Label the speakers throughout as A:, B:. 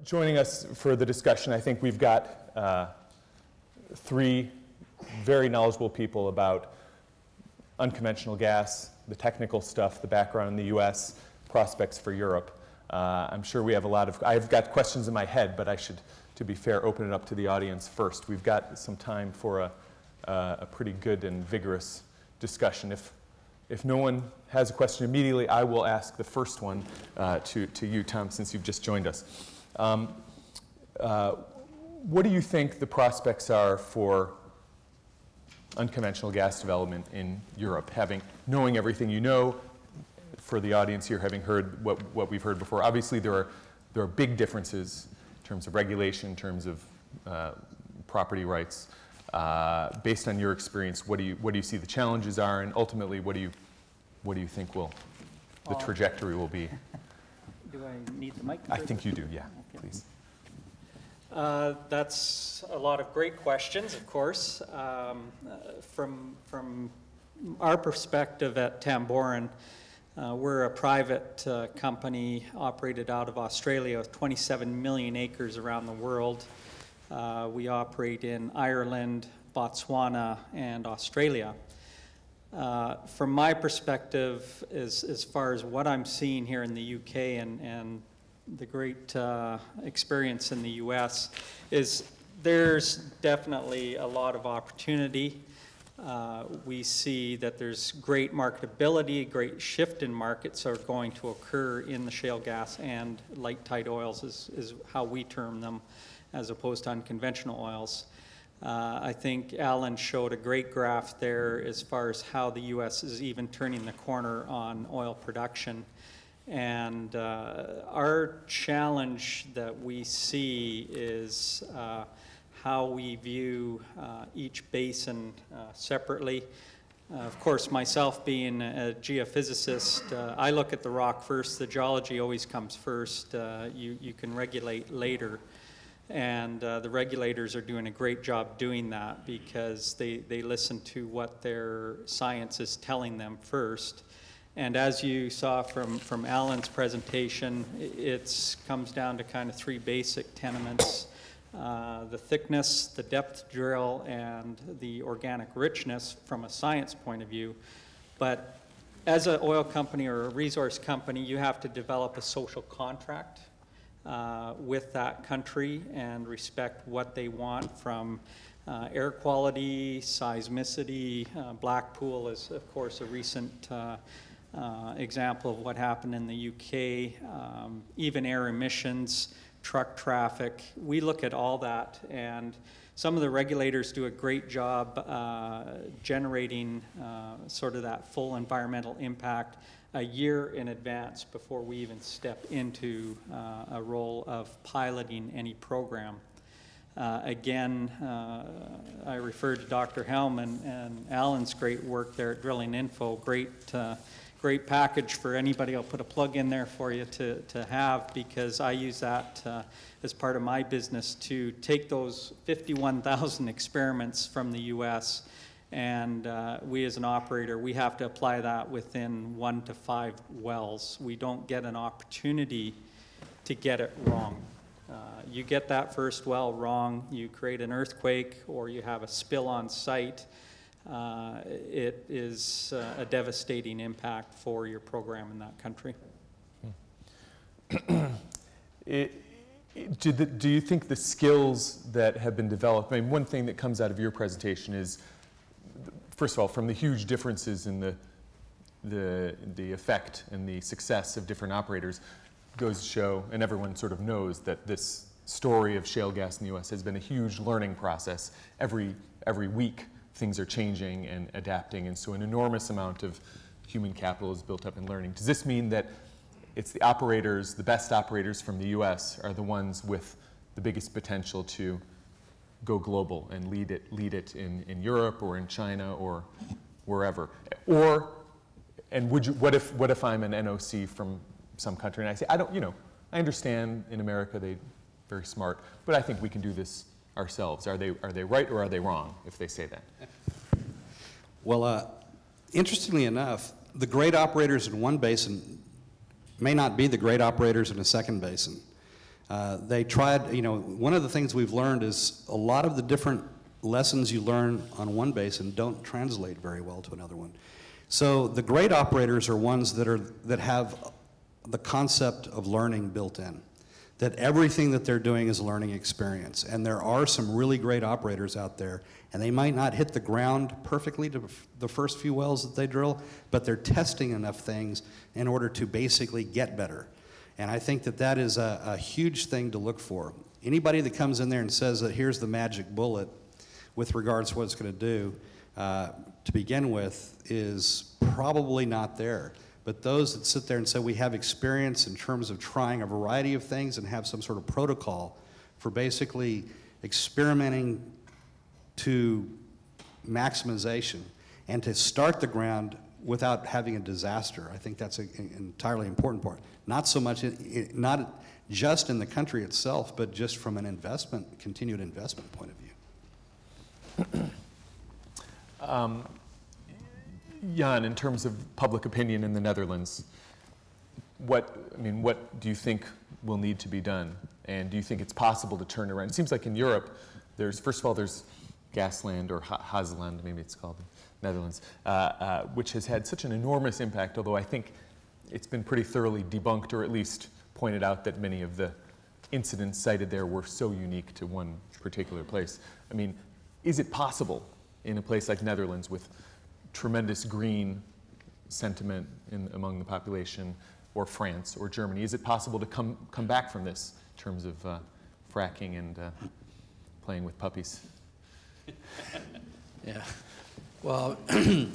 A: joining us for the discussion, I think we've got three very knowledgeable people about unconventional gas, the technical stuff, the background in the US, prospects for Europe. I'm sure we have a lot of, I've got questions in my head, but I should, to be fair, open it up to the audience first. We've got some time for a pretty good and vigorous discussion. If no one has a question immediately, I will ask the first one to you, Tom, since you've just joined us. What do you think the prospects are for unconventional gas development in Europe, knowing everything you know, for the audience here, having heard what we've heard before? Obviously, there are big differences in terms of regulation, in terms of property rights. Based on your experience, what do you see the challenges are, and ultimately, what do you think the trajectory will be?
B: Do I need the mic?
A: I think you do. Yeah,
B: okay.
A: Please.
B: That's a lot of great questions, of course. From our perspective at Tamboran, we're a private company operated out of Australia with 27 million acres around the world. We operate in Ireland, Botswana, and Australia. From my perspective, as far as what I'm seeing here in the UK and the great experience in the US, is there's definitely a lot of opportunity. We see that there's great marketability, great shift in markets are going to occur in the shale gas and light tight oils is how we term them, as opposed to unconventional oils. I think Alan showed a great graph there as far as how the US is even turning the corner on oil production. And our challenge that we see is how we view each basin separately. Of course, myself being a geophysicist, I look at the rock first. The geology always comes first. You can regulate later. And the regulators are doing a great job doing that because they listen to what their science is telling them first. And as you saw from Alan's presentation, it comes down to kind of three basic tenements: the thickness, the depth drill, and the organic richness from a science point of view. But as an oil company or a resource company, you have to develop a social contract with that country and respect what they want from air quality, seismicity. Blackpool is, of course, a recent example of what happened in the UK, even air emissions, truck traffic. We look at all that, and some of the regulators do a great job generating sort of that full environmental impact a year in advance before we even step into a role of piloting any program. Again, I referred to Dr. Helm and Alan's great work there at Drilling Info. Great package for anybody. I'll put a plug in there for you to have, because I use that as part of my business to take those 51,000 experiments from the US, and we as an operator, we have to apply that within 1 to 5 wells. We don't get an opportunity to get it wrong. You get that first well wrong, you create an earthquake or you have a spill on site, it is a devastating impact for your program in that country.
A: Do you think the skills that have been developed, I mean, one thing that comes out of your presentation is, first of all, from the huge differences in the effect and the success of different operators, goes to show, and everyone sort of knows, that this story of shale gas in the US has been a huge learning process. Every week things are changing and adapting, and so an enormous amount of human capital is built up in learning. Does this mean that it's the operators, the best operators from the US are the ones with the biggest potential to go global and lead it in Europe or in China or wherever? Or, and what if I'm an NOC from some country and I say, I understand in America they're very smart, but I think we can do this ourselves. Are they right or are they wrong if they say that?
C: Well, interestingly enough, the great operators in one basin may not be the great operators in a second basin. They tried, one of the things we've learned is a lot of the different lessons you learn on one basin don't translate very well to another one. So the great operators are ones that have the concept of learning built in, that everything that they're doing is a learning experience. And there are some really great operators out there, and they might not hit the ground perfectly to the first few wells that they drill, but they're testing enough things in order to basically get better. And I think that that is a huge thing to look for. Anybody that comes in there and says that here's the magic bullet with regards to what it's going to do, to begin with, is probably not there. But those that sit there and say we have experience in terms of trying a variety of things and have some sort of protocol for basically experimenting to maximization and to start the ground without having a disaster, I think that's an entirely important part. Not so much, not just in the country itself, but just from an investment, continued investment point of view.
A: Jan, in terms of public opinion in the Netherlands, what do you think will need to be done? And do you think it's possible to turn around? It seems like in Europe, first of all, there's Gasland, or Hazeland, maybe it's called in the Netherlands, which has had such an enormous impact, although I think it's been pretty thoroughly debunked, or at least pointed out that many of the incidents cited there were so unique to one particular place. I mean, is it possible in a place like Netherlands with tremendous green sentiment among the population, or France or Germany, is it possible to come back from this in terms of fracking and playing with puppies?
D: Yeah. Well, on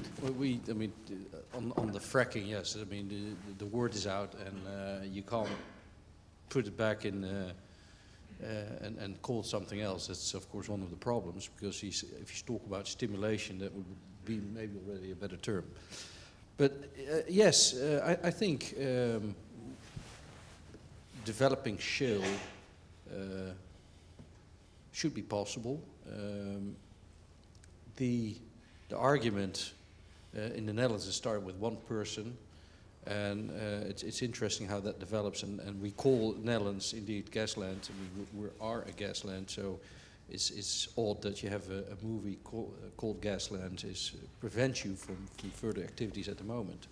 D: the fracking, yes. I mean, the word is out, and you can't put it back in and call it something else. That's of course one of the problems, because if you talk about stimulation, that would be maybe already a better term. But yes, I think developing shale should be possible. The argument in the Netherlands has started with one person, and it's interesting how that develops. And we call Netherlands indeed gasland. I mean, we are a gasland, so it's odd that you have a movie called Gasland prevents you from further activities at the moment.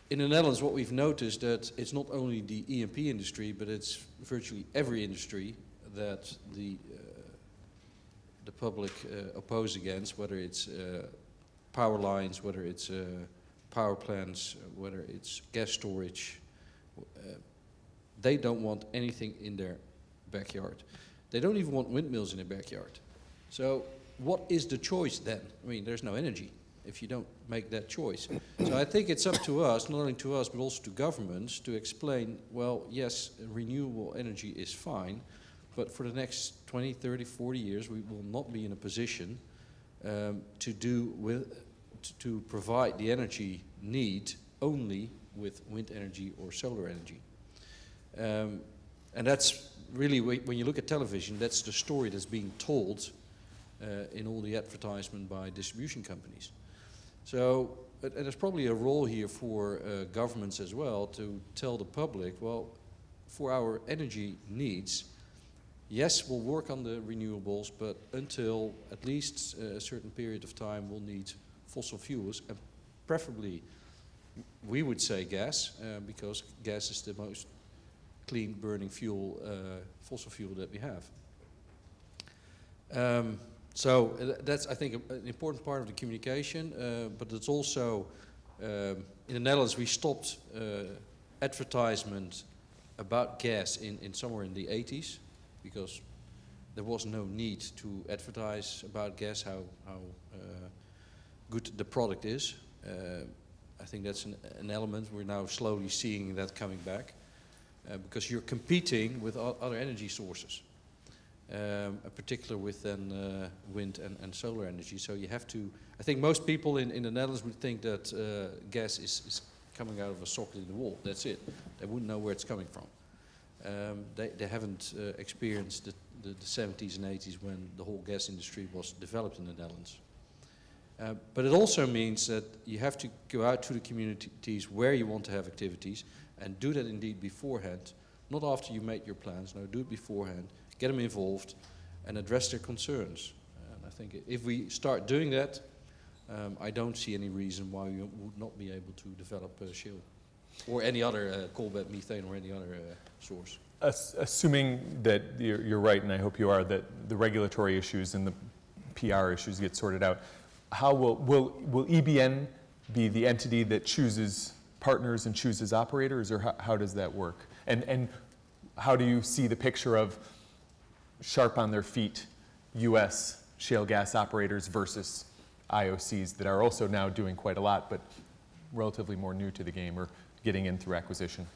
D: In the Netherlands, what we've noticed that it's not only the E&P industry, but it's virtually every industry that the public oppose against, whether it's power lines, whether it's power plants, whether it's gas storage. They don't want anything in their backyard. They don't even want windmills in their backyard. So what is the choice then? I mean, there's no energy if you don't make that choice. So I think it's up to us, not only to us, but also to governments, to explain, well, yes, renewable energy is fine, but for the next 20, 30, 40 years, we will not be in a position to provide the energy need only with wind energy or solar energy. And that's really, when you look at television, that's the story that's being told in all the advertisement by distribution companies. So there's probably a role here for governments as well to tell the public, well, for our energy needs, yes, we'll work on the renewables, but until at least a certain period of time, we'll need fossil fuels, and preferably, we would say gas, because gas is the most clean burning fuel, fossil fuel that we have. So that's, I think, an important part of the communication, but it's also, in the Netherlands, we stopped advertisement about gas in somewhere in the 80s, because there was no need to advertise about gas, how good the product is. I think that's an element. We're now slowly seeing that coming back, because you're competing with other energy sources, in particular with then wind and solar energy. So you have to, I think most people in the Netherlands would think that gas is coming out of a socket in the wall. That's it. They wouldn't know where it's coming from. They haven't experienced the 70s and 80s when the whole gas industry was developed in the Netherlands. But it also means that you have to go out to the communities where you want to have activities and do that indeed beforehand, not after you made your plans. No, do it beforehand. Get them involved and address their concerns. And I think if we start doing that, I don't see any reason why we would not be able to develop shale or any other coal bed methane or any other source.
A: Assuming that you're right, and I hope you are, that the regulatory issues and the PR issues get sorted out, how will EBN be the entity that chooses partners and chooses operators, or how does that work? And how do you see the picture of sharp on their feet U.S. shale gas operators versus IOCs that are also now doing quite a lot, but relatively more new to the game or getting in through acquisition?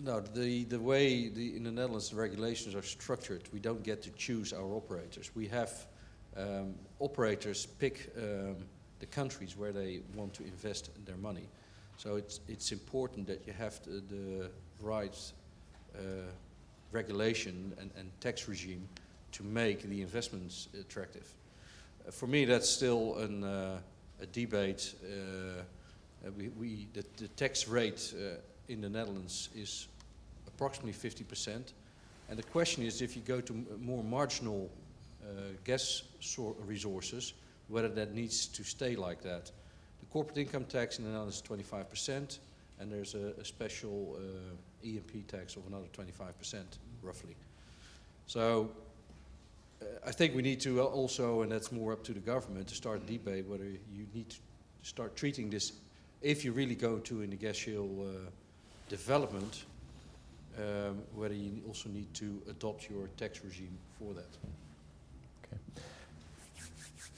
D: No, the way in the Netherlands the regulations are structured, we don't get to choose our operators. We have operators pick the countries where they want to invest their money. So it's important that you have the right regulation and tax regime to make the investments attractive. For me, that's still a debate. The tax rate in the Netherlands is approximately 50%. And the question is, if you go to more marginal gas resources, whether that needs to stay like that. The corporate income tax in the Netherlands is 25%, and there's a special E&P tax of another 25%, roughly. So I think we need to also, and that's more up to the government, to start a debate whether you need to start treating this, if you really go to in the gas shale development, whether you also need to adopt your tax regime for that.
A: Okay.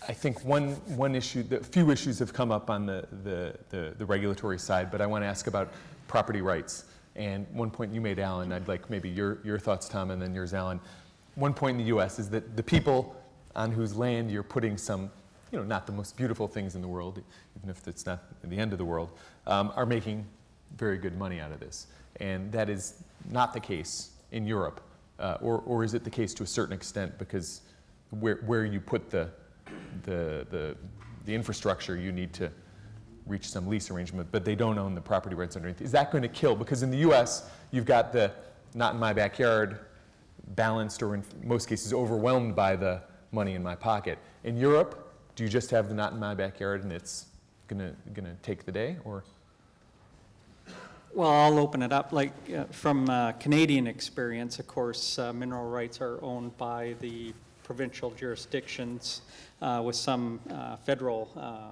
A: I think one issue, a few issues have come up on the regulatory side, but I want to ask about property rights. And one point you made, Alan, I'd like maybe your thoughts, Tom, and then yours, Alan. One point in the U.S. is that the people on whose land you're putting some, not the most beautiful things in the world, even if it's not the end of the world, are making very good money out of this. And that is not the case in Europe, or is it the case to a certain extent, because where you put the infrastructure, you need to reach some lease arrangement, but they don't own the property rights underneath. Is that going to kill? Because in the U.S., you've got the not in my backyard balanced, or in most cases overwhelmed by the money in my pocket. In Europe, do you just have the not in my backyard and it's gonna take the day, or?
B: Well, I'll open it up. From Canadian experience, of course, mineral rights are owned by the provincial jurisdictions, with some federal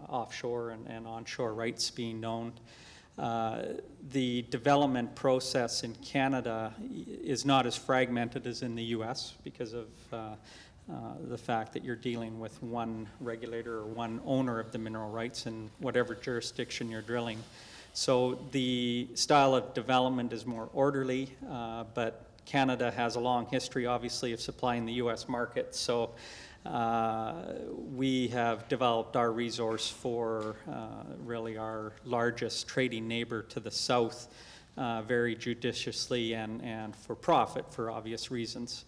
B: offshore and onshore rights being owned. The development process in Canada is not as fragmented as in the U.S. because of the fact that you're dealing with one regulator or one owner of the mineral rights in whatever jurisdiction you're drilling. So the style of development is more orderly, but Canada has a long history, obviously, of supplying the U.S. market. So we have developed our resource for really our largest trading neighbor to the south very judiciously and for profit, for obvious reasons.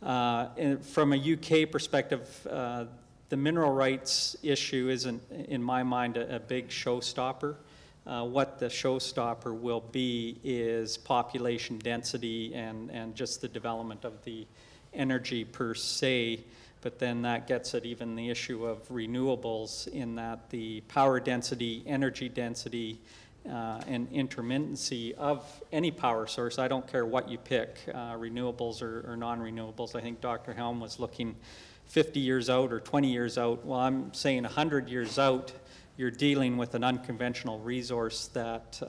B: And from a UK perspective, the mineral rights issue isn't, in my mind, a big showstopper. What the showstopper will be is population density and just the development of the energy per se. But then that gets at even the issue of renewables, in that the power density, energy density, and intermittency of any power source, I don't care what you pick, renewables or non-renewables. I think Dr. Helm was looking 50 years out or 20 years out. Well, I'm saying 100 years out, you're dealing with an unconventional resource that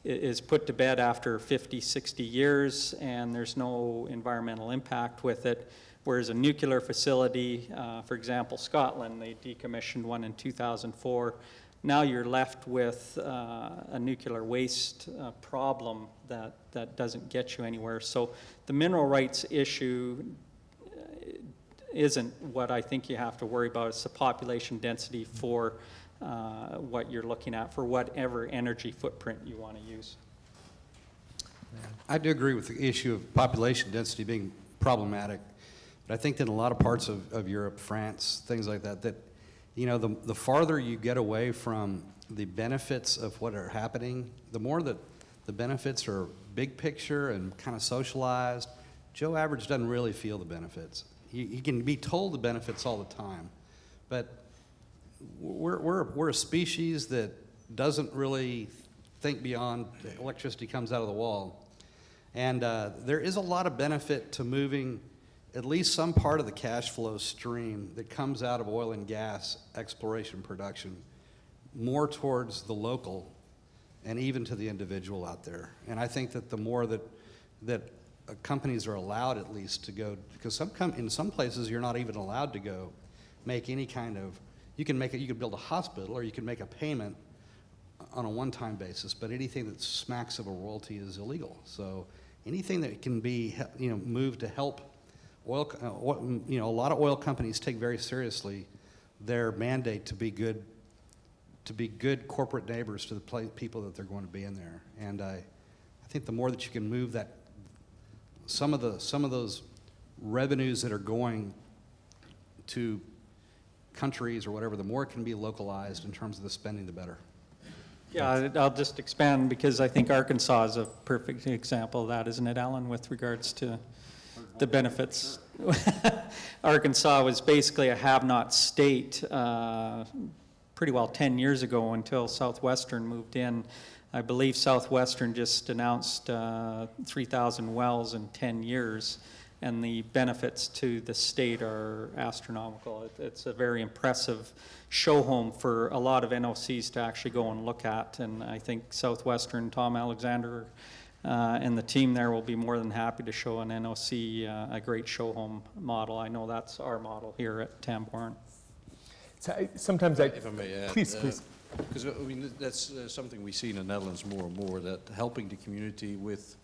B: is put to bed after 50, 60 years, and there's no environmental impact with it. Whereas a nuclear facility, for example, Scotland, they decommissioned one in 2004. Now you're left with a nuclear waste problem that doesn't get you anywhere. So the mineral rights issue isn't what I think you have to worry about. It's the population density for what you're looking at for whatever energy footprint you want to use.
C: I do agree with the issue of population density being problematic. But I think that in a lot of parts of Europe, France, things like that, the farther you get away from the benefits of what are happening, the more that the benefits are big picture and kind of socialized. Joe Average doesn't really feel the benefits. He can be told the benefits all the time, but we're a species that doesn't really think beyond electricity comes out of the wall. And there is a lot of benefit to moving at least some part of the cash flow stream that comes out of oil and gas exploration production more towards the local and even to the individual out there. And I think that the more that companies are allowed at least to go, because in some places you're not even allowed to go make any kind of, you can build a hospital or you can make a payment on a one-time basis, but anything that smacks of a royalty is illegal. So anything that can be, moved to help oil, a lot of oil companies take very seriously their mandate to be good corporate neighbors to the people that they're going to be in there. And I think the more that you can move that, some of those revenues that are going to countries or whatever, the more it can be localized in terms of the spending, the better.
B: Yeah, I'll just expand because I think Arkansas is a perfect example of that, isn't it, Alan, with regards to the benefits? Arkansas was basically a have-not state pretty well 10 years ago until Southwestern moved in. I believe Southwestern just announced 3,000 wells in 10 years, and the benefits to the state are astronomical. It's a very impressive show home for a lot of NOCs to actually go and look at, and I think Southwestern, Tom Alexander, and the team there will be more than happy to show an NOC a great show home model. I know that's our model here at Tamborn.
A: So
D: if I may add,
A: please.
D: Because that's something we see in the Netherlands more and more, that helping the community with,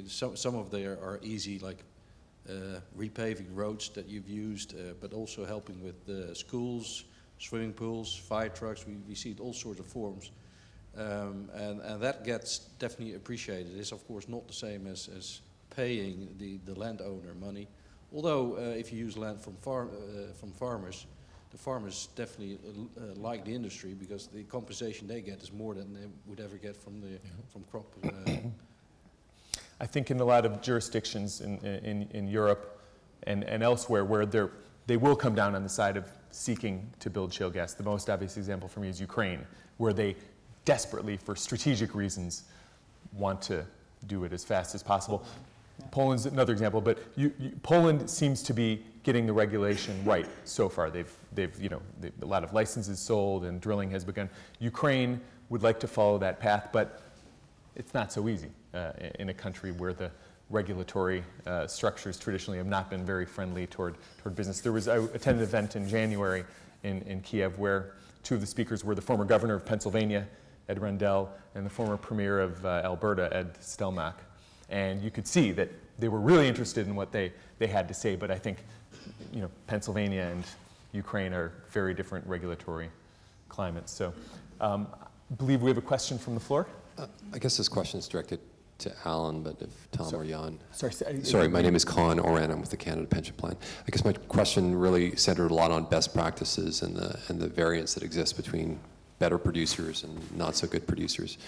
D: some of them are easy, like repaving roads that you've used, but also helping with schools, swimming pools, fire trucks. We see it all sorts of forms. And that gets definitely appreciated. It's of course not the same as paying the landowner money. Although if you use land from farmers, the farmers definitely like the industry because the compensation they get is more than they would ever get from crop.
A: I think in a lot of jurisdictions in Europe and elsewhere where they will come down on the side of seeking to build shale gas. The most obvious example for me is Ukraine, where they desperately, for strategic reasons, want to do it as fast as possible. Poland's another example, but Poland seems to be getting the regulation right so far. They've a lot of licenses sold and drilling has begun. Ukraine would like to follow that path, but it's not so easy in a country where the regulatory structures traditionally have not been very friendly toward business. I attended an event in January in Kiev where two of the speakers were the former governor of Pennsylvania, Ed Rendell, and the former premier of Alberta, Ed Stelmach. And you could see that they were really interested in what they had to say, but I think Pennsylvania and Ukraine are very different regulatory climates. So I believe we have a question from the floor.
E: I guess this question is directed to Alan, but if Tom or Jan.
A: Sorry,
E: my name is Colin Oran. I'm with the Canada Pension Plan. I guess my question really centered a lot on best practices and the variance that exists between better producers and not so good producers.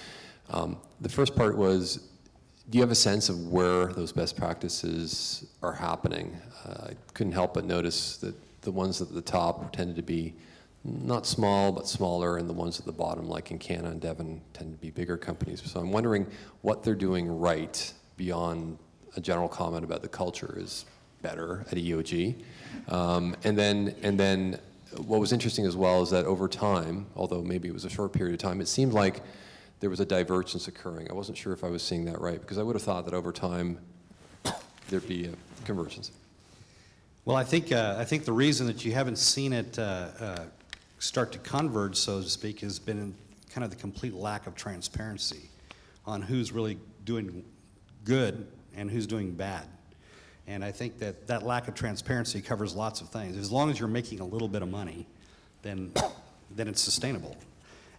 E: The first part was, do you have a sense of where those best practices are happening? I couldn't help but notice that the ones at the top tended to be not small, but smaller, and the ones at the bottom, like in Canada and Devon, tend to be bigger companies. So I'm wondering what they're doing right beyond a general comment about the culture is better at EOG. And then what was interesting as well is that over time, although maybe it was a short period of time, it seemed like there was a divergence occurring. I wasn't sure if I was seeing that right, because I would have thought that over time there'd be a convergence.
C: Well, I think the reason that you haven't seen it start to converge, so to speak, has been in kind of the complete lack of transparency on who's really doing good and who's doing bad. And I think that lack of transparency covers lots of things. As long as you're making a little bit of money, then it's sustainable.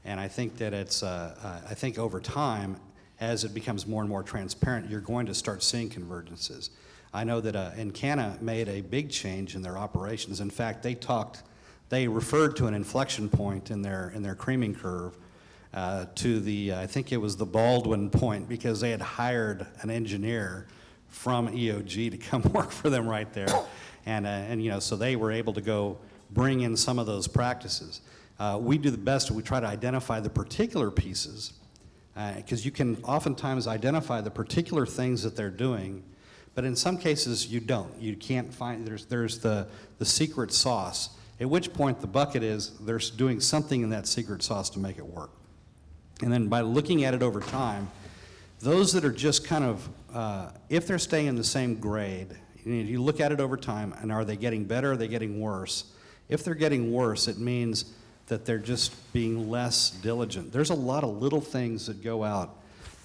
C: And I think that I think over time, as it becomes more and more transparent, you're going to start seeing convergences. I know that Encana made a big change in their operations. In fact, they referred to an inflection point in their creaming curve to the, I think it was the Baldwin point, because they had hired an engineer from EOG to come work for them right there. And you know, so they were able to go bring in some of those practices. We do the best, we try to identify the particular pieces, because you can oftentimes identify the particular things that they're doing, but in some cases you don't. You can't find, there's the secret sauce, at which point the bucket is they're doing something in that secret sauce to make it work. And then by looking at it over time, those that are just kind of, if they're staying in the same grade, you look at it over time, and are they getting better, are they getting worse? If they're getting worse, it means that they're just being less diligent. There's a lot of little things that go out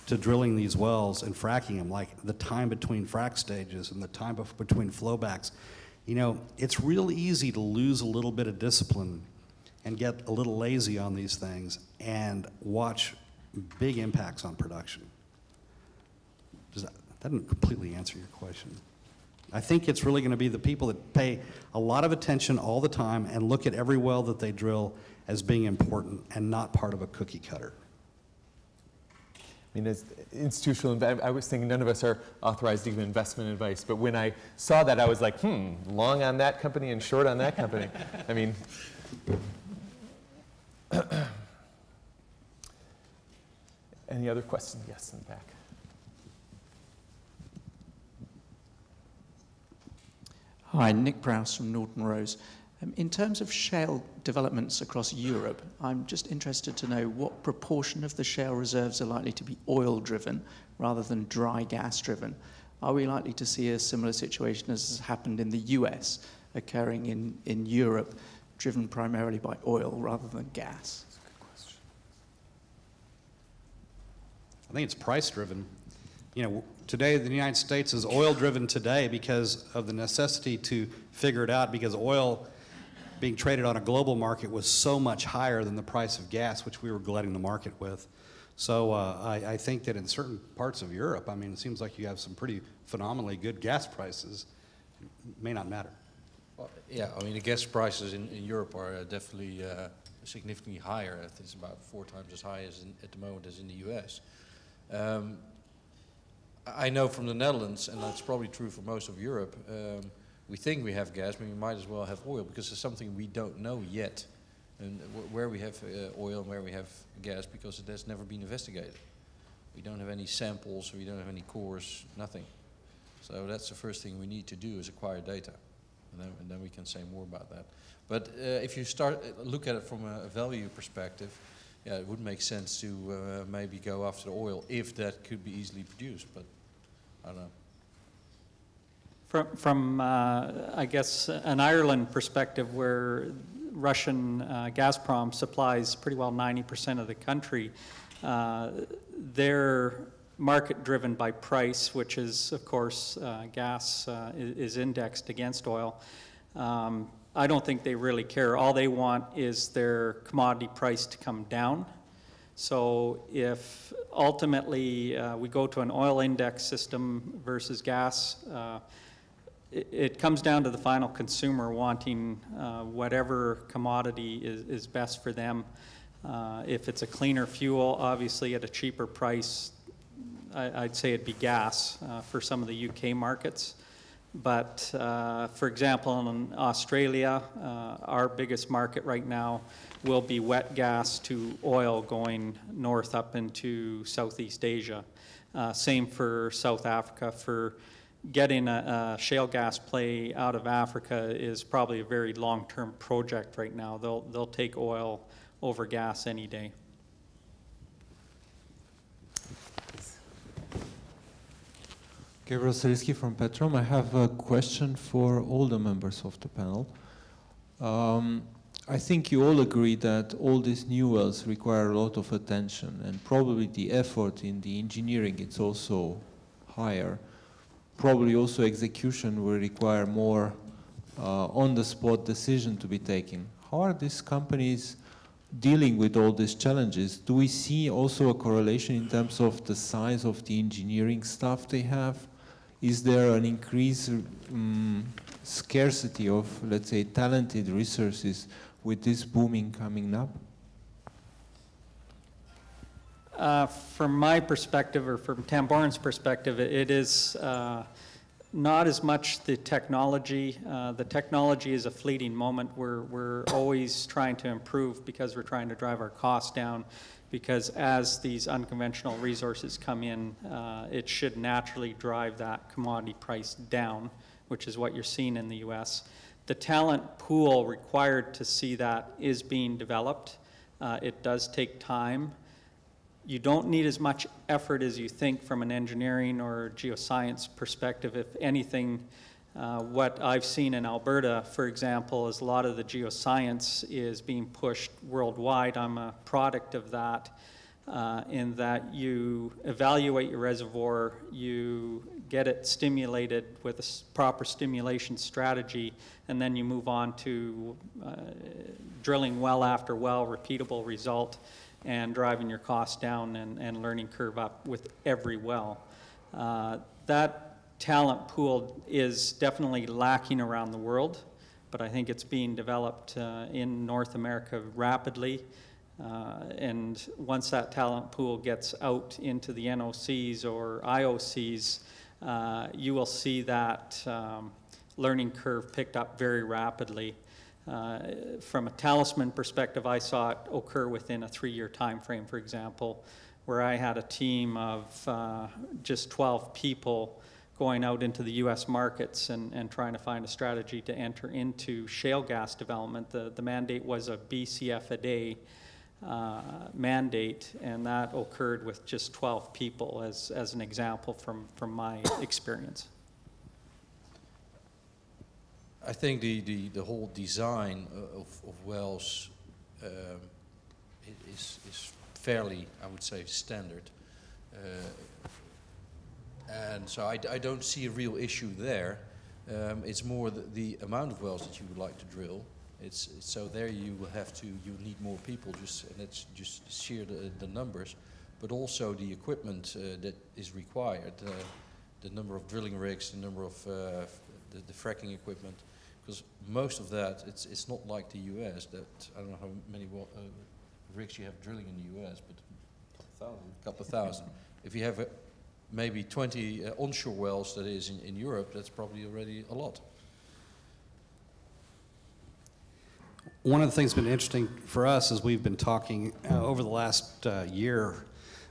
C: to drilling these wells and fracking them, like the time between frack stages and the time between flowbacks. You know, it's real easy to lose a little bit of discipline and get a little lazy on these things and watch big impacts on production. That didn't completely answer your question. I think it's really going to be the people that pay a lot of attention all the time and look at every well that they drill as being important and not part of a cookie cutter.
A: I mean, as institutional, I was thinking none of us are authorized to give investment advice, but when I saw that, I was like, long on that company and short on that company. I mean, any other questions? Yes, in the back.
F: Hi, Nick Prowse from Norton Rose. In terms of shale developments across Europe, I'm just interested to know what proportion of the shale reserves are likely to be oil-driven rather than dry gas-driven. Are we likely to see a similar situation as has happened in the US occurring in Europe, driven primarily by oil rather than gas?
A: That's a good question.
C: I think it's price-driven. You know, today the United States is oil-driven today because of the necessity to figure it out, because oil being traded on a global market was so much higher than the price of gas, which we were glutting the market with. So I think that in certain parts of Europe, I mean, it seems like you have some pretty phenomenally good gas prices. It may not matter.
D: Well, yeah, I mean, the gas prices in Europe are definitely significantly higher. I think it's about 4 times as high as at the moment as in the US. I know from the Netherlands, and that's probably true for most of Europe, we think we have gas, but we might as well have oil, because it's something we don't know yet, and where we have oil and where we have gas, because it has never been investigated. We don't have any samples, we don't have any cores, nothing. So that's the first thing we need to do, is acquire data, and then we can say more about that. But if you look at it from a value perspective, yeah, it would make sense to maybe go after the oil if that could be easily produced, but I don't know.
B: From I guess, an Ireland perspective, where Russian Gazprom supplies pretty well 90% of the country, they're market-driven by price, which is, of course, gas is indexed against oil. I don't think they really care. All they want is their commodity price to come down. So if ultimately we go to an oil index system versus gas, it comes down to the final consumer wanting whatever commodity is best for them. If it's a cleaner fuel, obviously at a cheaper price, I'd say it'd be gas for some of the UK markets. But for example, in Australia, our biggest market right now will be wet gas to oil going north up into Southeast Asia. Same for South Africa. For getting a shale gas play out of Africa is probably a very long-term project right now. They'll take oil over gas any day.
G: Gabriel Serisky from Petrom. I have a question for all the members of the panel. I think you all agree that all these new wells require a lot of attention, and probably the effort in the engineering is also higher. Probably also execution will require more on-the-spot decision to be taken. How are these companies dealing with all these challenges? Do we see also a correlation in terms of the size of the engineering staff they have? Is there an increased scarcity of, let's say, talented resources with this booming coming up?
B: From my perspective, or from Tamborn's perspective, it is not as much the technology. The technology is a fleeting moment. We're always trying to improve because we're trying to drive our costs down, because as these unconventional resources come in, it should naturally drive that commodity price down, which is what you're seeing in the US. The talent pool required to see that is being developed. It does take time. You don't need as much effort as you think from an engineering or geoscience perspective. If anything, what I've seen in Alberta, for example, is a lot of the geoscience is being pushed worldwide. I'm a product of that, in that you evaluate your reservoir, you get it stimulated with a proper stimulation strategy, and then you move on to drilling well after well, repeatable result, and driving your costs down and learning curve up with every well. That talent pool is definitely lacking around the world, but I think it's being developed in North America rapidly. And once that talent pool gets out into the NOCs or IOCs, you will see that learning curve picked up very rapidly. From a Talisman perspective, I saw it occur within a 3-year time frame, for example, where I had a team of just 12 people going out into the US markets and trying to find a strategy to enter into shale gas development. The mandate was a BCF a day mandate, and that occurred with just 12 people as an example from my experience.
D: I think the whole design of wells is fairly, I would say, standard. And so I don't see a real issue there. It's more the amount of wells that you would like to drill. So there you need more people, and it's just sheer the numbers, but also the equipment that is required, the number of drilling rigs, the number of the fracking equipment. Because most of that, it's not like the US, that I don't know how many rigs you have drilling in the US, but a couple of thousand. If you have maybe 20 onshore wells, that is, in Europe, that's probably already a lot.
C: One of the things that's been interesting for us is we've been talking over the last year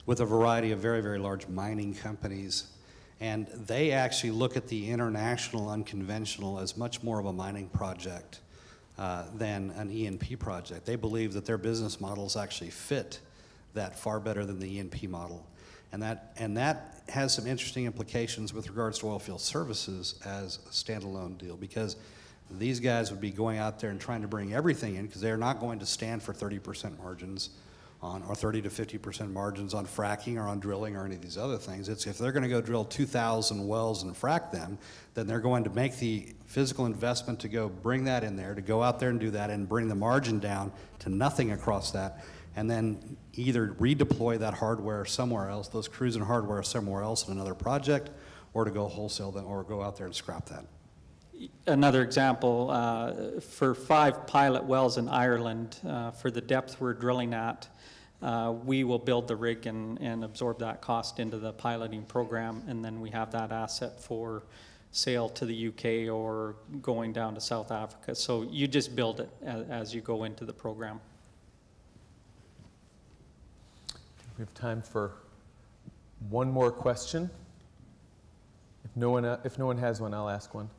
C: with a variety of very, very large mining companies. And they actually look at the international unconventional as much more of a mining project than an E&P project. They believe that their business models actually fit that far better than the E&P model. And that has some interesting implications with regards to oilfield services as a standalone deal, because these guys would be going out there and trying to bring everything in, because they're not going to stand for 30% margins on, or 30 to 50% margins on fracking or on drilling or any of these other things. It's if they're going to go drill 2,000 wells and frack them, then they're going to make the physical investment to go bring that in there, to go out there and do that and bring the margin down to nothing across that, and then either redeploy that hardware somewhere else, those crews and hardware somewhere else in another project, or to go wholesale them, or go out there and scrap that.
B: Another example, for 5 pilot wells in Ireland, for the depth we're drilling at, we will build the rig and absorb that cost into the piloting program, and then we have that asset for sale to the UK or going down to South Africa. So you just build it as you go into the program.
A: We have time for one more question. If no one has one, I'll ask one.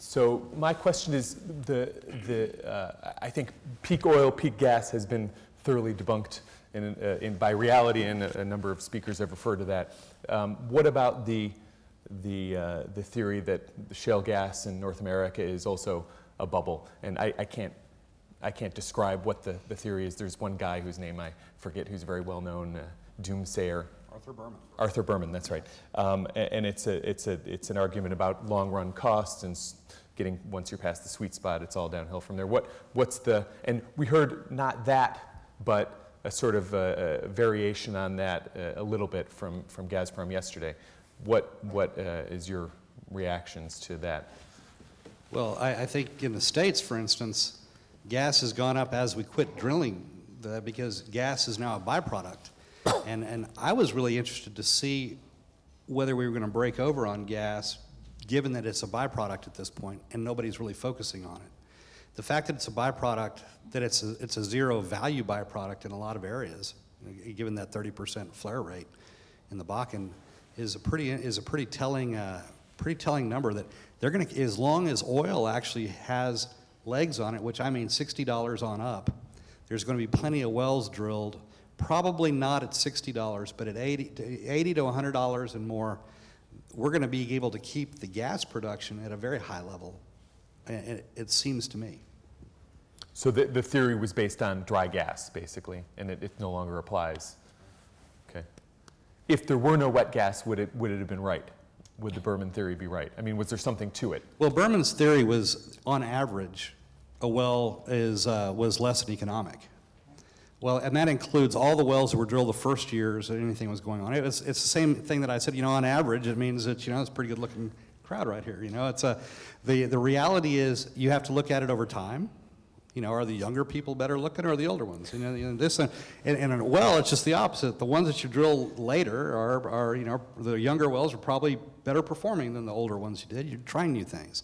A: So my question is, I think peak oil, peak gas has been thoroughly debunked by reality, and a number of speakers have referred to that. What about the theory that the shale gas in North America is also a bubble? And I can't describe what the theory is. There's one guy whose name I forget, who's a very well-known doomsayer. Arthur Bourbon, that's right. And it's an argument about long-run costs and getting, once you're past the sweet spot, it's all downhill from there. And we heard not that, but a sort of variation on that a little bit from Gazprom yesterday. What is your reactions to that?
C: Well, I think in the States, for instance, gas has gone up as we quit drilling because gas is now a byproduct. And I was really interested to see whether we were going to break over on gas, given that it's a byproduct at this point, and nobody's really focusing on it. The fact that it's a byproduct, that it's a zero value byproduct in a lot of areas, given that 30% flare rate in the Bakken, is a pretty telling number. That they're going to, as long as oil actually has legs on it, which I mean $60 on up, there's going to be plenty of wells drilled. Probably not at $60, but at $80 to $100 and more, we're going to be able to keep the gas production at a very high level, it seems to me.
A: So the theory was based on dry gas, basically, and it no longer applies. Okay. If there were no wet gas, would it have been right? Would the Bourbon theory be right? I mean, was there something to it?
C: Well, Berman's theory was, on average, a well was less than economic. Well, and that includes all the wells that were drilled the first years that anything was going on. It's the same thing that I said, on average, it means that, it's a pretty good looking crowd right here. It's the reality is you have to look at it over time. Are the younger people better looking or are the older ones? And a well, it's just the opposite. The ones that you drill later are the younger wells are probably better performing than the older ones you did. You're trying new things.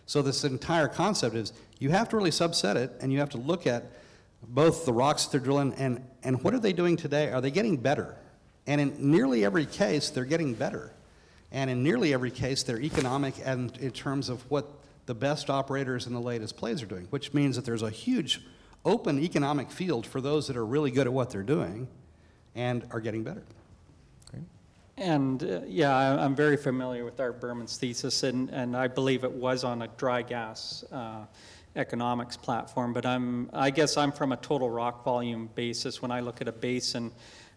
C: So this entire concept is you have to really subset it, and you have to look at both the rocks that they're drilling and what are they doing today? Are they getting better? And in nearly every case, they're getting better. And in nearly every case, they're economic and in terms of what the best operators in the latest plays are doing, which means that there's a huge open economic field for those that are really good at what they're doing and are getting better.
A: Great.
B: And yeah, I'm very familiar with Art Berman's thesis, and I believe it was on a dry gas economics platform, but I guess I'm from a total rock volume basis. When I look at a basin,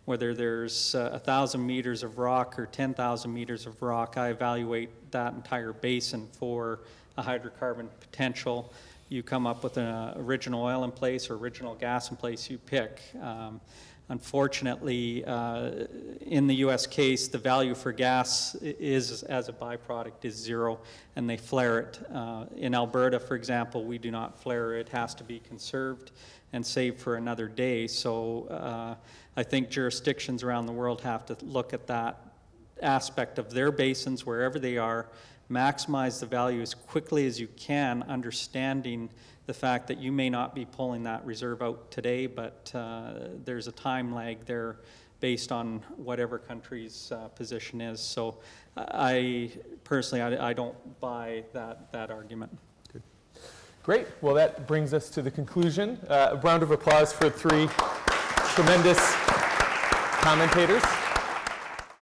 B: whether there's 1,000 meters of rock or 10,000 meters of rock, I evaluate that entire basin for a hydrocarbon potential. You come up with an original oil in place or original gas in place, you pick. Unfortunately, in the U.S. case, the value for gas is, as a byproduct, is zero, and they flare it. In Alberta, for example, we do not flare it. It has to be conserved and saved for another day. So I think jurisdictions around the world have to look at that aspect of their basins, wherever they are, maximize the value as quickly as you can, understanding the fact that you may not be pulling that reserve out today, but there's a time lag there based on whatever country's position is. So I personally, I don't buy that argument.
A: Good. Great. Well, that brings us to the conclusion. A round of applause for three tremendous commentators.